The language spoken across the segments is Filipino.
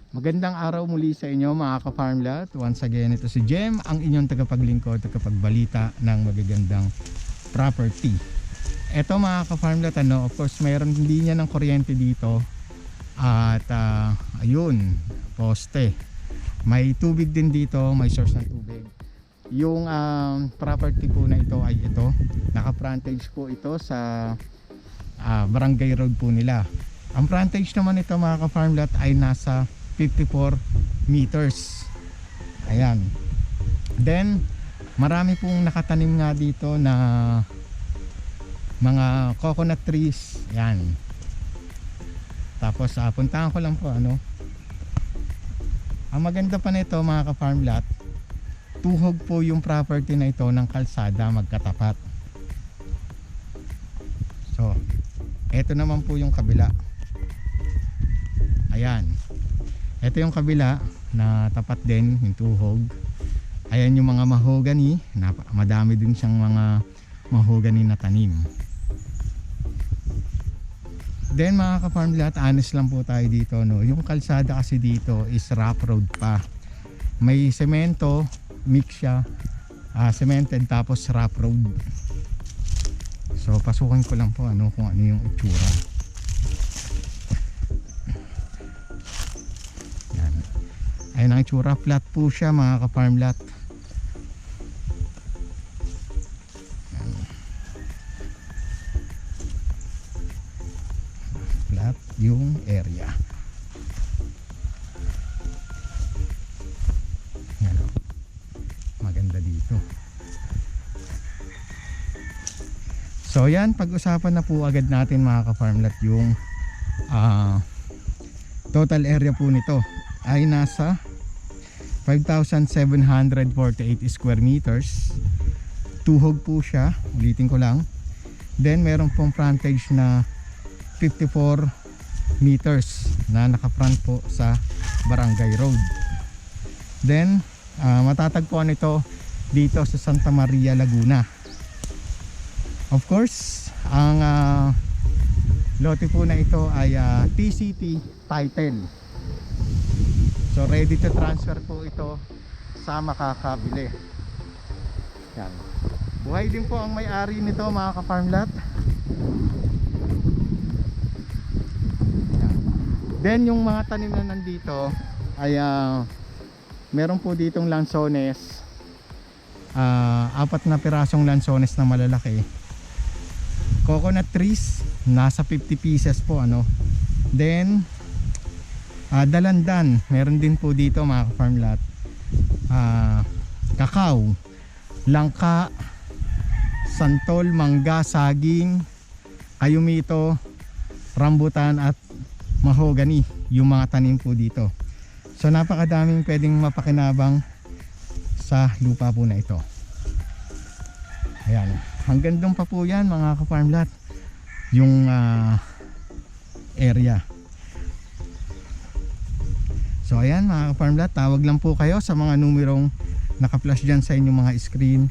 Magandang araw muli sa inyo mga ka-farmlat. Once again, ito si Jem, ang inyong tagapaglingkod, tagapagbalita ng magagandang property. Ito mga ka-farmlat, of course mayroon linya ng kuryente dito. At ayun, poste. May tubig din dito, may source ng tubig. Yung property po na ito ay ito. Naka-frontage po ito sa barangay road po nila. Ang frontage naman ito mga ka-farmlat ay nasa 54 meters. Ayan. Then marami pong nakatanim nga dito na mga coconut trees. Ayan. Tapos puntahan ko lang po ang maganda pa nito mga ka-farm lot, tuhog po yung property na ito ng kalsada magkatapat. So eto naman po yung kabila. Ayan. Ito yung kabila na tapat din yung tuhog. Ayan yung mga mahogany, madami din siyang mga mahogany na tanim. Then mga ka-farm lot, honest lang po tayo dito, yung kalsada kasi dito is rough road pa. May semento, mix siya, cemented tapos rough road. So pasukan ko lang po kung ano yung itsura. Ayan ang itsura, flat po siya mga ka-farm lot. Flat yung area. Ayan, maganda dito. So yan, pag-usapan na po agad natin mga ka-farm lot yung total area po nito ay nasa 5,748 square meters. Tuhog po siya, ulitin ko lang. Then meron pong frontage na 54 meters na nakafront po sa barangay road. Then matatagpuan ito dito sa Santa Maria, Laguna. Of course, ang lote po na ito ay TCT title. So ready to transfer po ito sa makakabili. Yan. Buhay din po ang may-ari nito mga ka-farm lot. Yan. Then yung mga tanim na nandito ay meron po ditong lansones, 4 na pirasong lansones na malalaki. Coconut trees nasa 50 pieces po Then dalandan, meron din po dito mga farm lot. Kakao, langka, santol, mangga, saging, ayumito, rambutan at mahogany yung mga tanim po dito. So napakadaming pwedeng mapakinabang sa lupa po na ito. Ayan, hanggang doon pa po yan mga ka-farm lot yung area. So ayan mga ka-farm lot, tawag lang po kayo sa mga numerong naka-flash dyan sa inyong mga screen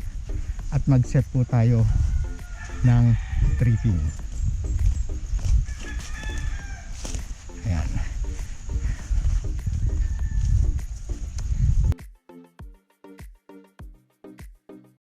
at mag-set po tayo ng tripping. Ayan.